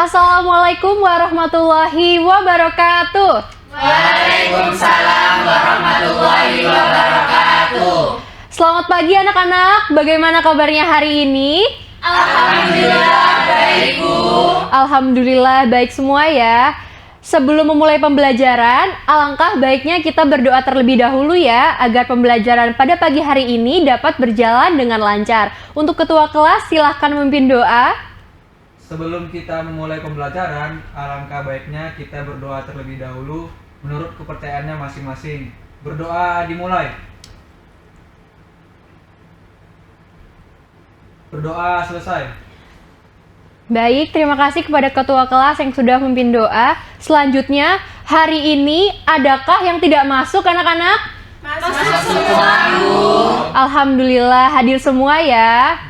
Assalamualaikum warahmatullahi wabarakatuh. Waalaikumsalam warahmatullahi wabarakatuh. Selamat pagi anak-anak, bagaimana kabarnya hari ini? Alhamdulillah baik, Bu. Alhamdulillah baik semua ya. Sebelum memulai pembelajaran, alangkah baiknya kita berdoa terlebih dahulu ya, agar pembelajaran pada pagi hari ini dapat berjalan dengan lancar. Untuk ketua kelas, silahkan memimpin doa. Sebelum kita memulai pembelajaran, alangkah baiknya kita berdoa terlebih dahulu menurut kepercayaannya masing-masing. Berdoa dimulai. Berdoa selesai. Baik, terima kasih kepada ketua kelas yang sudah memimpin doa. Selanjutnya, hari ini adakah yang tidak masuk anak-anak? Masuk semua, Bu. Alhamdulillah hadir semua ya.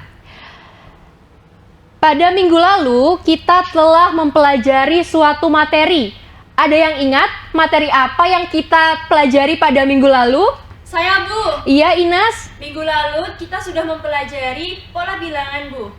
Pada minggu lalu, kita telah mempelajari suatu materi. Ada yang ingat materi apa yang kita pelajari pada minggu lalu? Saya, Bu. Iya, Inas. Minggu lalu kita sudah mempelajari pola bilangan, Bu.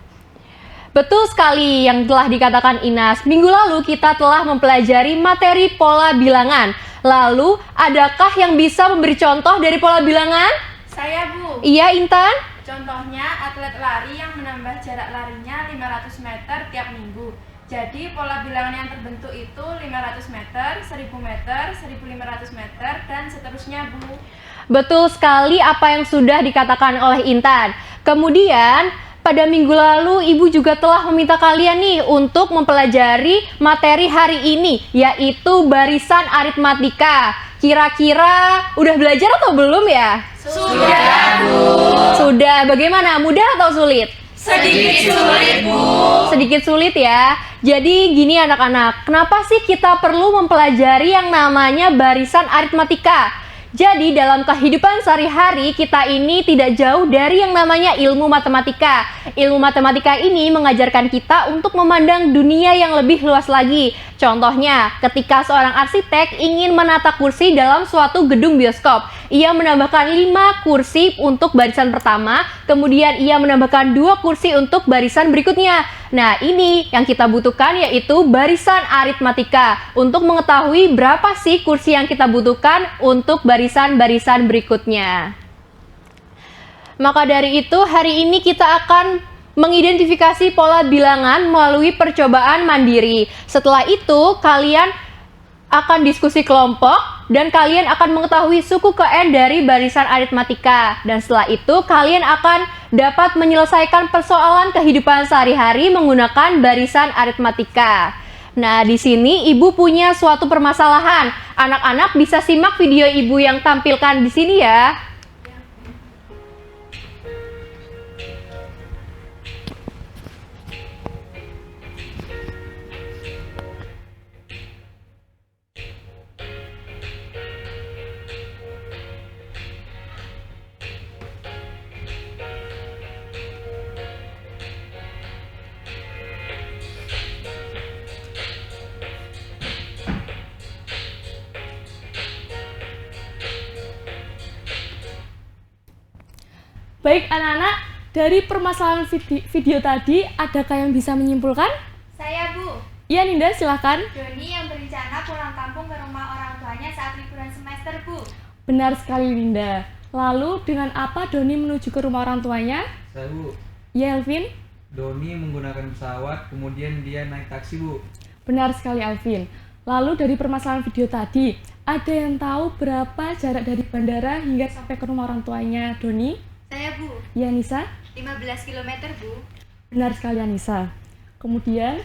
Betul sekali yang telah dikatakan Inas. Minggu lalu kita telah mempelajari materi pola bilangan. Lalu, adakah yang bisa memberi contoh dari pola bilangan? Saya, Bu. Iya, Intan. Contohnya atlet lari yang menambah jarak larinya 500 meter tiap minggu. Jadi pola bilangan yang terbentuk itu 500 meter, 1000 meter, 1500 meter, dan seterusnya, Bu. Betul sekali apa yang sudah dikatakan oleh Intan. Kemudian, pada minggu lalu Ibu juga telah meminta kalian nih untuk mempelajari materi hari ini, yaitu barisan aritmatika. Kira-kira udah belajar atau belum ya? Sudah, Bu. Sudah. Bagaimana? Mudah atau sulit? Sedikit sulit, Bu. Sedikit sulit ya. Jadi gini anak-anak, kenapa sih kita perlu mempelajari yang namanya barisan aritmatika? Jadi dalam kehidupan sehari-hari kita ini tidak jauh dari yang namanya ilmu matematika. Ilmu matematika ini mengajarkan kita untuk memandang dunia yang lebih luas lagi. Contohnya, ketika seorang arsitek ingin menata kursi dalam suatu gedung bioskop, ia menambahkan 5 kursi untuk barisan pertama, kemudian ia menambahkan 2 kursi untuk barisan berikutnya. Nah, ini yang kita butuhkan yaitu barisan aritmatika untuk mengetahui berapa sih kursi yang kita butuhkan untuk barisan-barisan berikutnya. Maka dari itu, hari ini kita akan mengidentifikasi pola bilangan melalui percobaan mandiri. Setelah itu, kalian akan diskusi kelompok dan kalian akan mengetahui suku ke N dari barisan aritmatika. Dan setelah itu, kalian akan dapat menyelesaikan persoalan kehidupan sehari-hari menggunakan barisan aritmatika. Nah, di sini Ibu punya suatu permasalahan. Anak-anak bisa simak video Ibu yang tampilkan di sini ya. Baik anak-anak, dari permasalahan video tadi, adakah yang bisa menyimpulkan? Saya, Bu. Iya Ninda, silahkan. Doni yang berencana pulang kampung ke rumah orang tuanya saat liburan semester, Bu. Benar sekali Ninda. Lalu dengan apa Doni menuju ke rumah orang tuanya? Saya, Bu. Ya Elvin? Doni menggunakan pesawat, kemudian dia naik taksi, Bu. Benar sekali Elvin. Lalu dari permasalahan video tadi, ada yang tahu berapa jarak dari bandara hingga sampai ke rumah orang tuanya Doni? Saya, Bu. Ya Nisa? 15 km, Bu. Benar sekali Anissa. Kemudian,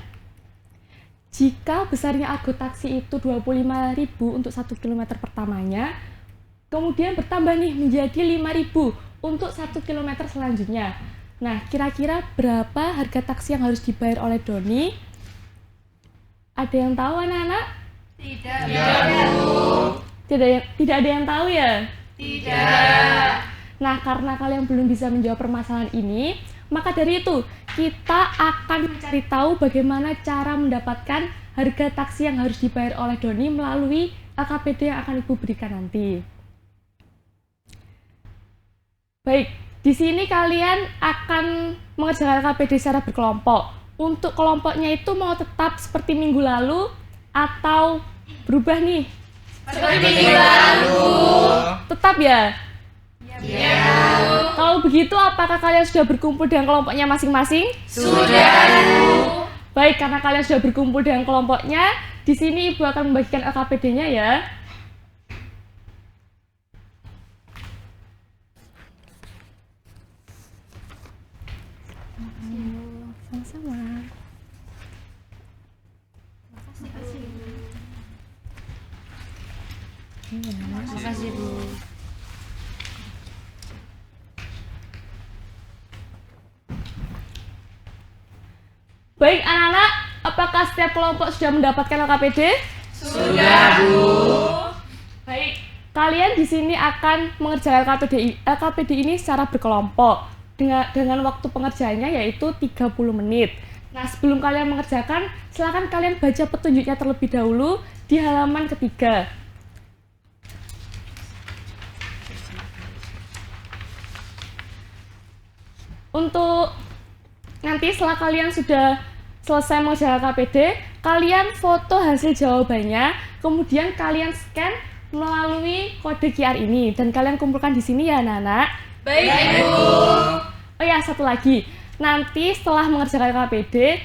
jika besarnya argo taksi itu 25.000 untuk 1 km pertamanya, kemudian bertambah nih menjadi 5.000 untuk 1 km selanjutnya. Nah, kira-kira berapa harga taksi yang harus dibayar oleh Doni? Ada yang tahu anak-anak? Tidak. Tidak ada yang tahu ya? Tidak. Nah, karena kalian belum bisa menjawab permasalahan ini, maka dari itu kita akan mencari tahu bagaimana cara mendapatkan harga taksi yang harus dibayar oleh Doni melalui AKPD yang akan Ibu berikan nanti. Baik, di sini kalian akan mengerjakan AKPD secara berkelompok. untuk kelompoknya itu mau tetap seperti minggu lalu atau berubah nih? Seperti minggu lalu. Tetap ya? Ya. Kalau begitu, apakah kalian sudah berkumpul dengan kelompoknya masing-masing? Sudah, Bu. Baik, karena kalian sudah berkumpul dengan kelompoknya, di sini Ibu akan membagikan LKPD-nya ya. Sama-sama. Makasih, Bu. Baik anak-anak, apakah setiap kelompok sudah mendapatkan LKPD? Sudah, Bu. Baik, kalian di sini akan mengerjakan LKPD ini secara berkelompok dengan waktu pengerjaannya yaitu 30 menit. Nah, sebelum kalian mengerjakan, silakan kalian baca petunjuknya terlebih dahulu di halaman ketiga. Untuk nanti setelah kalian sudah selesai mengerjakan LKPD, kalian foto hasil jawabannya, kemudian kalian scan melalui kode QR ini dan kalian kumpulkan di sini ya anak-anak. Baik, Bu. Oh ya, satu lagi. Nanti setelah mengerjakan LKPD,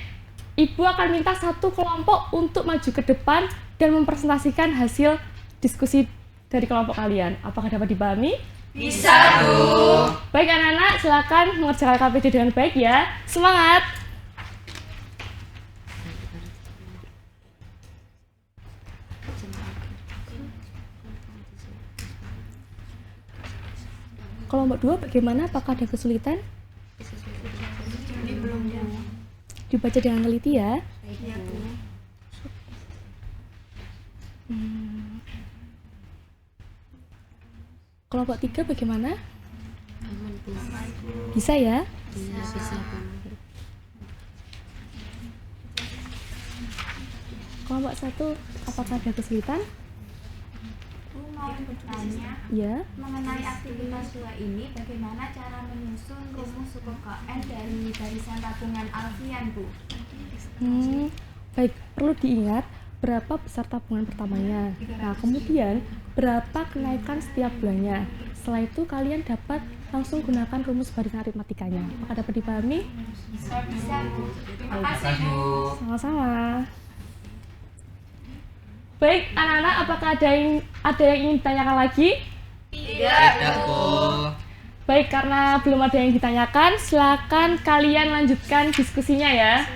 Ibu akan minta satu kelompok untuk maju ke depan dan mempresentasikan hasil diskusi dari kelompok kalian. Apakah dapat dipahami? Bisa, Bu. Baik anak-anak, silakan mengerjakan LKPD dengan baik ya. Semangat! Kelompok 2 bagaimana? Apakah ada kesulitan? Dibaca dengan teliti ya. Kelompok 3 bagaimana? Bisa ya? Kelompok 1 apakah ada kesulitan? Bu mau bertanya Ya. mengenai aktivitas 2 ini, bagaimana cara menyusun rumus suku KN dari barisan tabungan Alfian, Bu? Baik, perlu diingat berapa besar tabungan pertamanya. Nah, kemudian berapa kenaikan setiap bulannya. Setelah itu kalian dapat langsung gunakan rumus barisan aritmatikanya. Apakah dapat dipahami? Bisa, Bu. Terima kasih, Makasih, Bu. Sama-sama. Baik, anak-anak, apakah ada yang ingin ditanyakan lagi? Tidak, Bu. Baik, karena belum ada yang ditanyakan, silakan kalian lanjutkan diskusinya ya.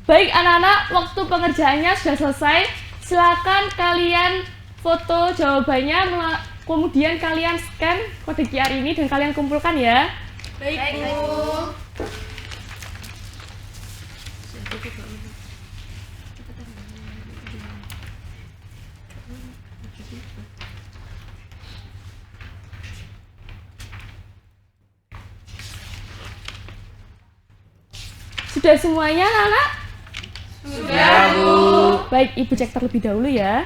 Baik anak-anak, waktu pengerjaannya sudah selesai. Silakan kalian foto jawabannya, kemudian kalian scan kode QR ini dan kalian kumpulkan ya. Baik, Bu. Sudah semuanya anak-anak? Sudah, Bu. Baik, Ibu cek terlebih dahulu ya.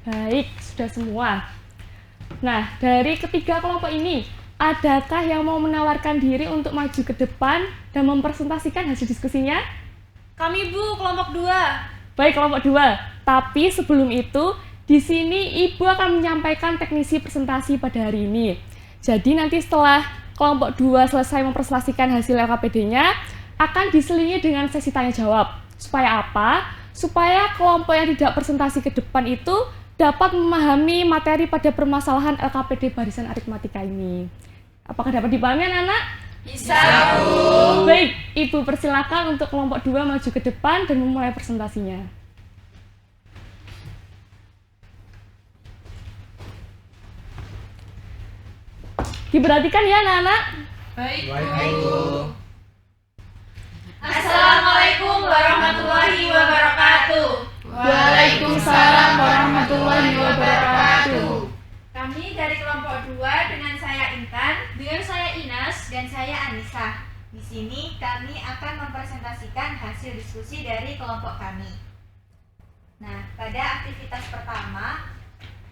Baik, sudah semua. Nah, dari ketiga kelompok ini, adakah yang mau menawarkan diri untuk maju ke depan dan mempresentasikan hasil diskusinya? Kami Bu, kelompok 2. Baik, kelompok 2. Tapi sebelum itu, di sini Ibu akan menyampaikan teknisi presentasi pada hari ini. Jadi nanti setelah kelompok 2 selesai mempresentasikan hasil LKPD-nya, akan diselingi dengan sesi tanya jawab. Supaya apa? Supaya kelompok yang tidak presentasi ke depan itu dapat memahami materi pada permasalahan LKPD barisan aritmatika ini. Apakah dapat dipahami anak-anak? Bisa, Bu. Baik, Ibu persilakan untuk kelompok 2 maju ke depan dan memulai presentasinya. Diperhatikan ya anak-anak. Baik, Baik, Bu. Assalamualaikum warahmatullahi wabarakatuh. Waalaikumsalam warahmatullahi wabarakatuh. Kami Kami dari kelompok 2 dengan saya Intan, Dengan saya Inas dan saya Anissa. Di sini kami akan mempresentasikan hasil diskusi dari kelompok kami. Nah, pada aktivitas pertama,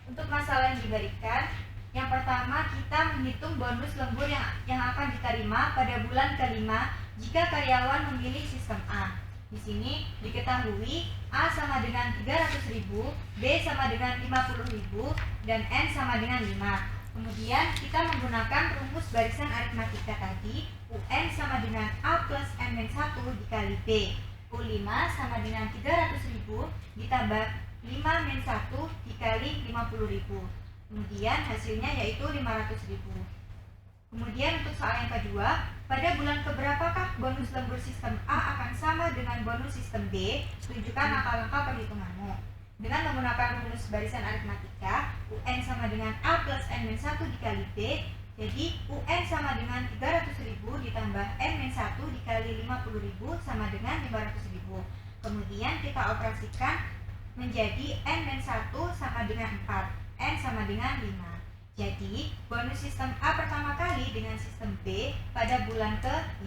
untuk masalah yang diberikan, yang pertama kita menghitung bonus lembur yang akan diterima pada bulan kelima jika karyawan memilih sistem A. Di sini diketahui A sama dengan 300.000, B sama dengan 50.000, dan N sama dengan 5. Kemudian kita menggunakan rumus barisan aritmatika tadi, UN sama dengan A plus N-1 dikali B. U5 sama dengan 300.000 ditambah 5-1 dikali 50.000. Kemudian hasilnya yaitu 500.000. Kemudian untuk soal yang kedua, pada bulan keberapakah bonus lembur sistem A akan sama dengan bonus sistem B? Tunjukkan langkah-langkah perhitunganmu. Dengan menggunakan rumus barisan aritmatika, UN sama dengan A plus N-1 dikali B, jadi UN sama dengan 300.000 ditambah N-1 dikali 50.000 sama dengan 500.000. Kemudian kita operasikan menjadi N-1 sama dengan 4, N sama dengan 5. Jadi, bonus sistem A pertama kali dengan sistem B pada bulan ke-5.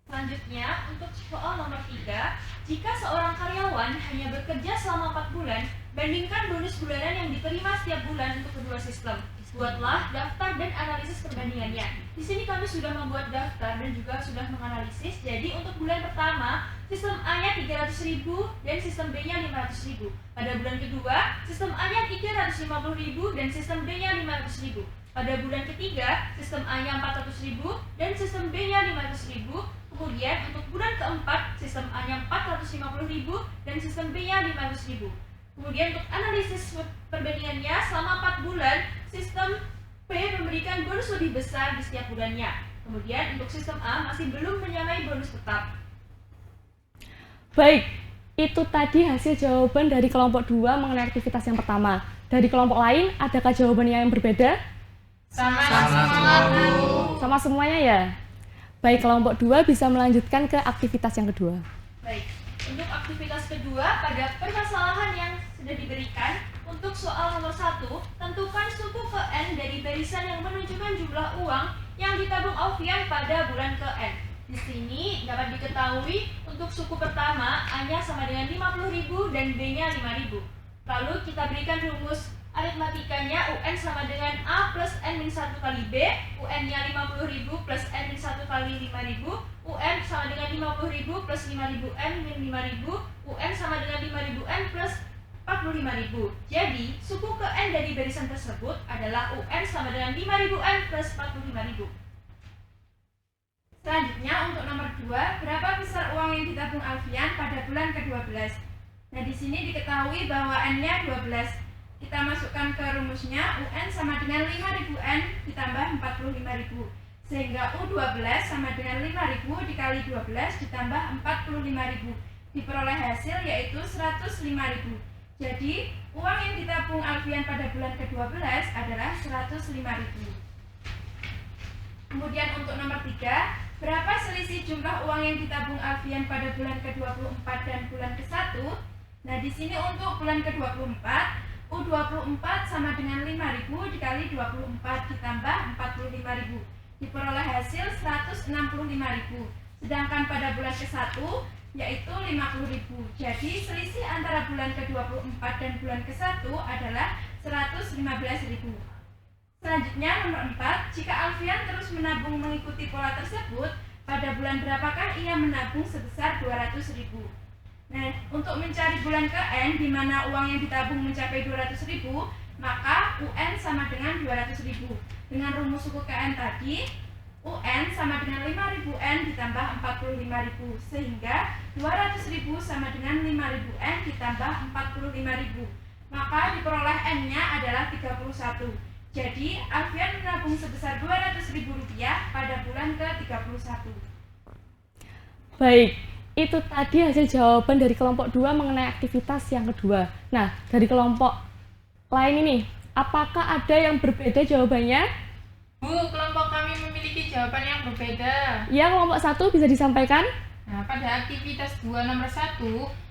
Selanjutnya, untuk soal nomor 3, jika seorang karyawan hanya bekerja selama 4 bulan, bandingkan bonus bulanan yang diterima setiap bulan untuk kedua sistem. Buatlah daftar dan analisis perbandingannya. Di sini kami sudah membuat daftar dan juga sudah menganalisis. Jadi untuk bulan pertama, sistem A-nya 300.000 dan sistem B-nya 500.000. Pada bulan kedua, sistem A-nya 350.000 dan sistem B-nya 500.000. Pada bulan ketiga, sistem A-nya 400.000 dan sistem B-nya 500.000. Kemudian untuk bulan keempat, sistem A-nya 450.000 dan sistem B-nya 500.000. Kemudian untuk analisis perbandingannya, selama 4 bulan, sistem B memberikan bonus lebih besar di setiap bulannya. Kemudian untuk sistem A masih belum menyamai bonus tetap. Baik, itu tadi hasil jawaban dari kelompok 2 mengenai aktivitas yang pertama. Dari kelompok lain, adakah jawabannya yang berbeda? Sama semuanya ya? Baik, kelompok 2 bisa melanjutkan ke aktivitas yang kedua. Baik, untuk aktivitas kedua, pada permasalahan yang sudah diberikan, untuk soal nomor 1, tentukan suku ke N dari barisan yang menunjukkan jumlah uang yang ditabung Alfian pada bulan ke N. Di sini dapat diketahui untuk suku pertama A-nya sama dengan 50.000 dan B-nya 5.000. Lalu kita berikan rumus aritmatikanya, UN sama dengan A plus N-1 kali B, UN-nya 50.000 plus N-1 kali 5.000, UN sama dengan 50.000 plus 5.000 N min 5.000, UN sama dengan 5.000 N plus 45.000. Jadi, suku ke N dari barisan tersebut adalah UN sama dengan 5.000 N plus 45.000. Selanjutnya untuk nomor 2, berapa besar uang yang ditabung Alfian pada bulan ke-12? Nah, di sini diketahui bahwa N-nya 12. Kita masukkan ke rumusnya, UN sama dengan 5.000 N ditambah 45.000. Sehingga U12 sama dengan 5.000 dikali 12 ditambah 45.000. Diperoleh hasil yaitu 105.000. Jadi, uang yang ditabung Alfian pada bulan ke-12 adalah 105.000. Kemudian untuk nomor 3, berapa selisih jumlah uang yang ditabung Alfian pada bulan ke-24 dan bulan ke-1? Nah, di sini untuk bulan ke-24, U24 sama dengan 5.000 dikali 24 ditambah 45.000. Diperoleh hasil 165.000. Sedangkan pada bulan ke-1 yaitu 50.000. Jadi selisih antara bulan ke-24 dan bulan ke-1 adalah 115.000. Selanjutnya nomor 4, jika Alfian terus menabung mengikuti pola tersebut, pada bulan berapakah ia menabung sebesar 200.000? Nah, untuk mencari bulan ke N di mana uang yang ditabung mencapai 200.000, maka UN sama dengan 200.000. Dengan rumus suku ke N tadi, UN sama dengan 5.000 N ditambah 45.000, sehingga 200.000 sama dengan 5.000 N ditambah 45.000. Maka diperoleh N-nya adalah 31. Jadi, Alfian menabung sebesar Rp200.000 pada bulan ke-31. Baik, itu tadi hasil jawaban dari kelompok 2 mengenai aktivitas yang kedua. Nah, dari kelompok lain ini, apakah ada yang berbeda jawabannya? Bu, kelompok kami memiliki jawaban yang berbeda. Ya, kelompok 1 bisa disampaikan? Nah, Nah, pada aktivitas 2 nomor 1,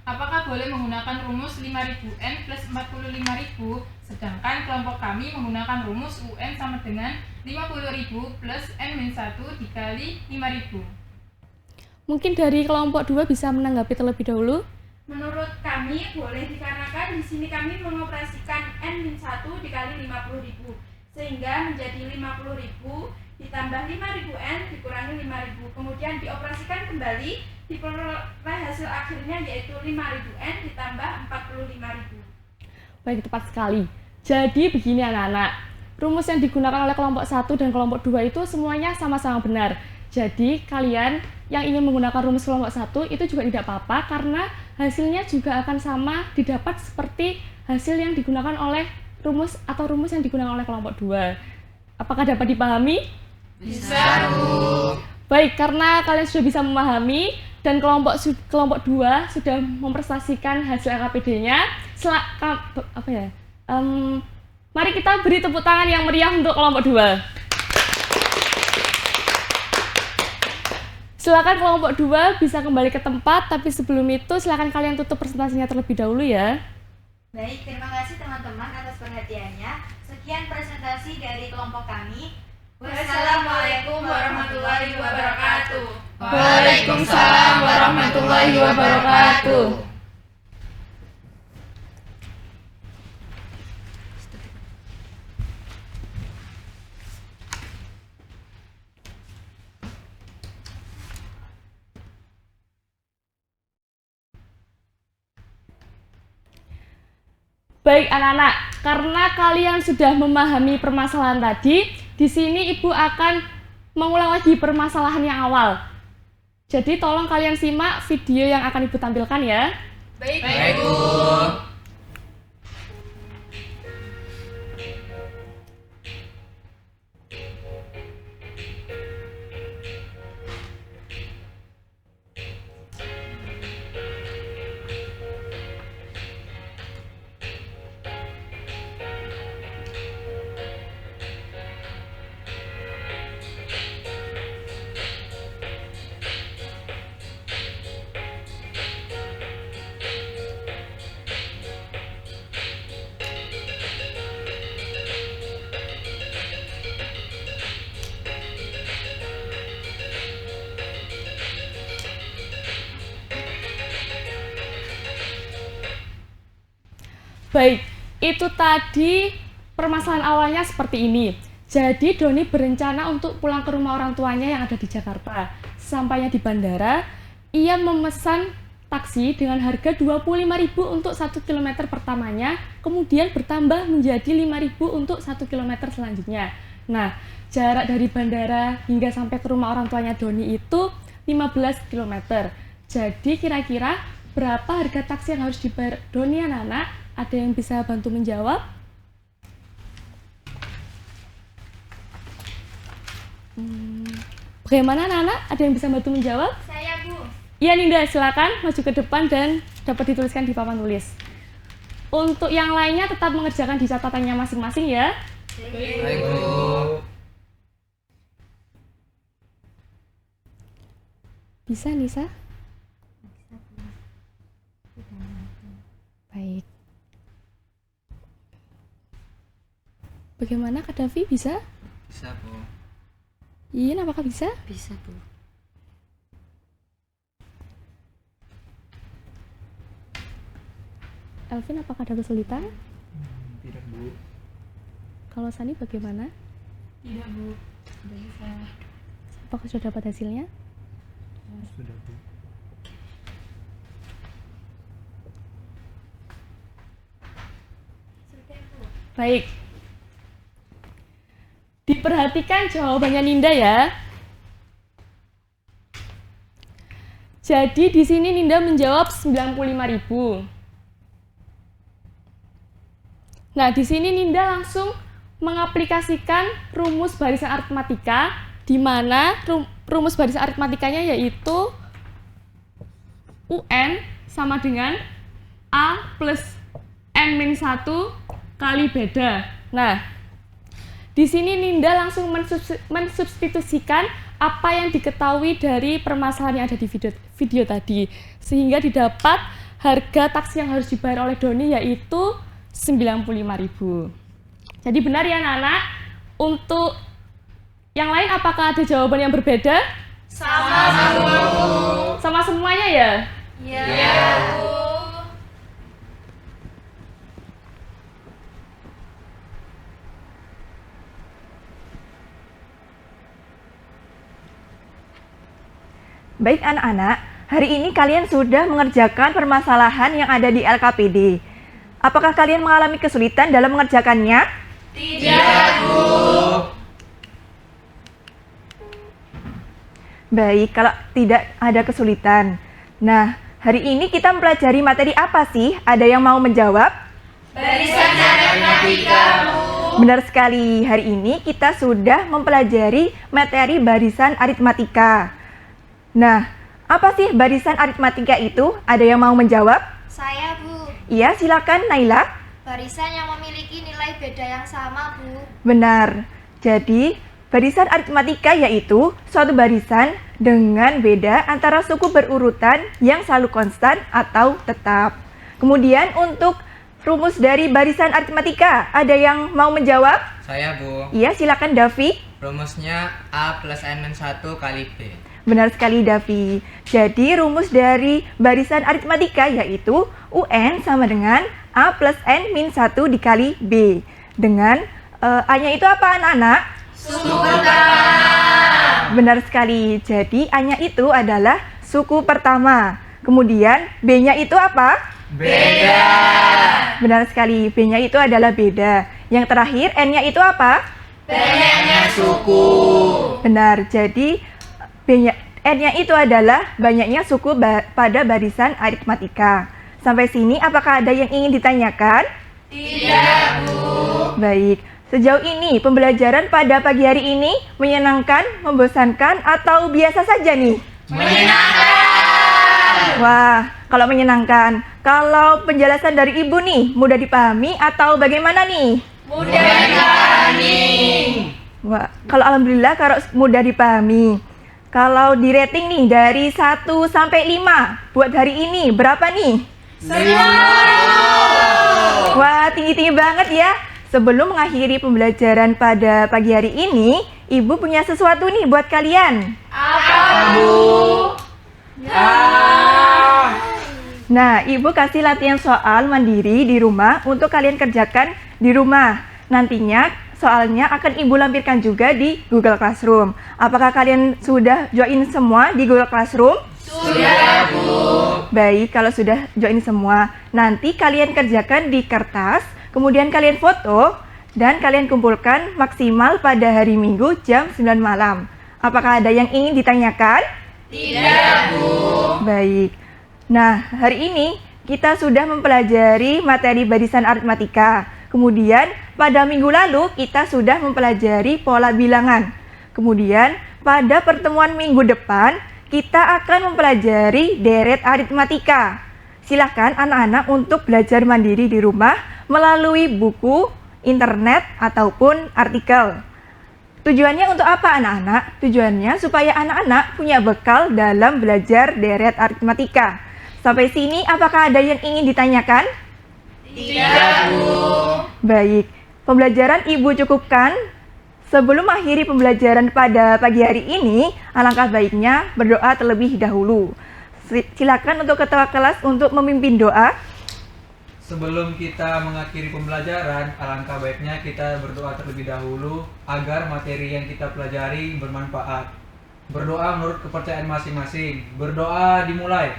apakah boleh menggunakan rumus 5000N plus 45.000, sedangkan kelompok kami menggunakan rumus UN sama dengan 50.000 plus N-1 dikali 5.000. Mungkin dari kelompok 2 bisa menanggapi terlebih dahulu. Menurut kami boleh dikarenakan di sini kami mengoperasikan N-1 dikali 50.000 sehingga menjadi 50.000 ditambah 5.000 N dikurangi 5.000, kemudian dioperasikan kembali, diperoleh hasil akhirnya yaitu 5.000 N ditambah 45.000. Baik, tepat sekali. Jadi begini anak-anak, rumus yang digunakan oleh kelompok 1 dan kelompok 2 itu semuanya sama-sama benar. Jadi kalian yang ingin menggunakan rumus kelompok 1 itu juga tidak apa-apa karena hasilnya juga akan sama didapat seperti hasil yang digunakan oleh rumus yang digunakan oleh kelompok 2. Apakah dapat dipahami? Bisa, Bu. Baik, karena kalian sudah bisa memahami dan kelompok 2 sudah memprestasikan hasil LKPD-nya. Mari kita beri tepuk tangan yang meriah untuk kelompok 2. Silakan kelompok 2 bisa kembali ke tempat, tapi sebelum itu silakan kalian tutup presentasinya terlebih dahulu ya. Baik, terima kasih teman-teman atas perhatiannya. Sekian presentasi dari kelompok kami. Wassalamualaikum warahmatullahi wabarakatuh. Waalaikumsalam warahmatullahi wabarakatuh. Baik anak-anak, karena kalian sudah memahami permasalahan tadi, di sini Ibu akan mengulang lagi permasalahan yang awal. Jadi tolong kalian simak video yang akan Ibu tampilkan ya. Baik, Bu. Baik, itu tadi permasalahan awalnya seperti ini. Jadi Doni berencana untuk pulang ke rumah orang tuanya yang ada di Jakarta. Sampainya di bandara, ia memesan taksi dengan harga 25.000 untuk 1 km pertamanya, kemudian bertambah menjadi 5.000 untuk 1 km selanjutnya. Nah, jarak dari bandara hingga sampai ke rumah orang tuanya Doni itu 15 km. Jadi kira-kira berapa harga taksi yang harus dibayar Doni anak-anak? Ada yang bisa bantu menjawab? Bagaimana anak-anak? Ada yang bisa bantu menjawab? Saya, Bu. Iya Ninda, silakan maju ke depan dan dapat dituliskan di papan tulis. Untuk yang lainnya tetap mengerjakan di catatannya masing-masing ya. Baik, Bu. Bisa Nisa? Baik. Bagaimana Kak Davi, bisa? Bisa, Bu. Iin, apakah bisa? Bisa, Bu. Elvin, apakah ada kesulitan? Tidak, Bu. Kalau Sani bagaimana? Tidak, Bu. Tidak bisa. Apakah sudah dapat hasilnya? Sudah, Bu. Baik. Diperhatikan jawabannya Ninda ya. Jadi di sini Ninda menjawab 95.000. Nah, di sini Ninda langsung mengaplikasikan rumus barisan aritmatika, di mana rumus barisan aritmatikanya yaitu UN sama dengan A plus N-1 kali beda. Nah, di sini Ninda langsung mensubstitusikan apa yang diketahui dari permasalahan yang ada di video tadi, sehingga didapat harga taksi yang harus dibayar oleh Doni yaitu 95.000. Jadi benar ya anak-anak? Untuk yang lain apakah ada jawaban yang berbeda? Sama semuanya ya? Iya, Bu. Baik anak-anak, hari ini kalian sudah mengerjakan permasalahan yang ada di LKPD. Apakah kalian mengalami kesulitan dalam mengerjakannya? Tidak, Bu. Baik, kalau tidak ada kesulitan. Nah, hari ini kita mempelajari materi apa sih? Ada yang mau menjawab? Barisan aritmatika, Bu. Benar sekali, hari ini kita sudah mempelajari materi barisan aritmatika. Nah, apa sih barisan aritmatika itu? Ada yang mau menjawab? Saya, Bu. Iya, silakan Naila. Barisan yang memiliki nilai beda yang sama, Bu. Benar. Jadi, barisan aritmatika yaitu suatu barisan dengan beda antara suku berurutan yang selalu konstan atau tetap. Kemudian untuk rumus dari barisan aritmatika, ada yang mau menjawab? Saya, Bu. Iya, silakan Davi. Rumusnya A plus N-1 kali B. Benar sekali Davi. Jadi rumus dari barisan aritmatika yaitu UN sama dengan A plus N min 1 dikali B. Dengan A-nya itu apa anak-anak? Suku pertama. Benar sekali. Jadi A-nya itu adalah suku pertama. Kemudian B-nya itu apa? Beda. Benar sekali. B-nya itu adalah beda. Yang terakhir N-nya itu apa? Banyaknya suku. Benar. Jadi N-nya itu adalah banyaknya suku pada barisan aritmatika. Sampai sini apakah ada yang ingin ditanyakan? Tidak, Bu. Baik, sejauh ini pembelajaran pada pagi hari ini menyenangkan, membosankan, atau biasa saja nih? Menyenangkan. Wah, kalau menyenangkan. Kalau penjelasan dari Ibu nih, mudah dipahami atau bagaimana nih? Mudah dipahami. Wah, kalau alhamdulillah kalau mudah dipahami. Kalau di rating nih dari 1 sampai 5 buat hari ini berapa nih? 10. Wah, tinggi-tinggi banget ya. Sebelum mengakhiri pembelajaran pada pagi hari ini, Ibu punya sesuatu nih buat kalian. Apa, Bu? Nah, Ibu kasih latihan soal mandiri di rumah untuk kalian kerjakan di rumah. Nantinya soalnya akan Ibu lampirkan juga di Google Classroom. Apakah kalian sudah join semua di Google Classroom? Sudah, Bu. Baik, kalau sudah join semua, nanti kalian kerjakan di kertas, kemudian kalian foto, dan kalian kumpulkan maksimal pada hari Minggu jam 9 malam. Apakah ada yang ingin ditanyakan? Tidak, Bu. Baik. Nah, hari ini kita sudah mempelajari materi barisan aritmatika. Kemudian pada minggu lalu kita sudah mempelajari pola bilangan. Kemudian pada pertemuan minggu depan kita akan mempelajari deret aritmatika. Silakan anak-anak untuk belajar mandiri di rumah melalui buku, internet, ataupun artikel. Tujuannya untuk apa anak-anak? Tujuannya supaya anak-anak punya bekal dalam belajar deret aritmatika. Sampai sini apakah ada yang ingin ditanyakan? Tidak, Bu. Baik, pembelajaran Ibu cukupkan. Sebelum akhiri pembelajaran pada pagi hari ini, alangkah baiknya berdoa terlebih dahulu. Silakan untuk ketua kelas untuk memimpin doa. Sebelum kita mengakhiri pembelajaran, alangkah baiknya kita berdoa terlebih dahulu agar materi yang kita pelajari bermanfaat. Berdoa menurut kepercayaan masing-masing. Berdoa dimulai.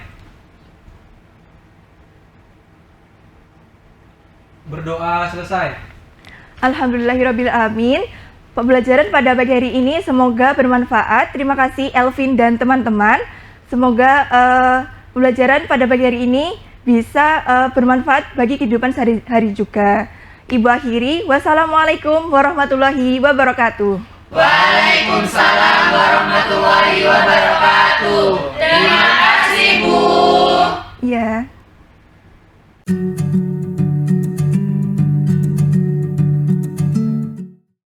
Berdoa selesai. Alhamdulillahirrabbilalamin. Pembelajaran pada pagi hari ini semoga bermanfaat. Terima kasih Elvin dan teman-teman. Semoga pembelajaran pada pagi hari ini bisa bermanfaat bagi kehidupan sehari-hari juga. Ibu akhiri, wassalamualaikum warahmatullahi wabarakatuh. Waalaikumsalam warahmatullahi wabarakatuh. Terima kasih, Bu. Iya.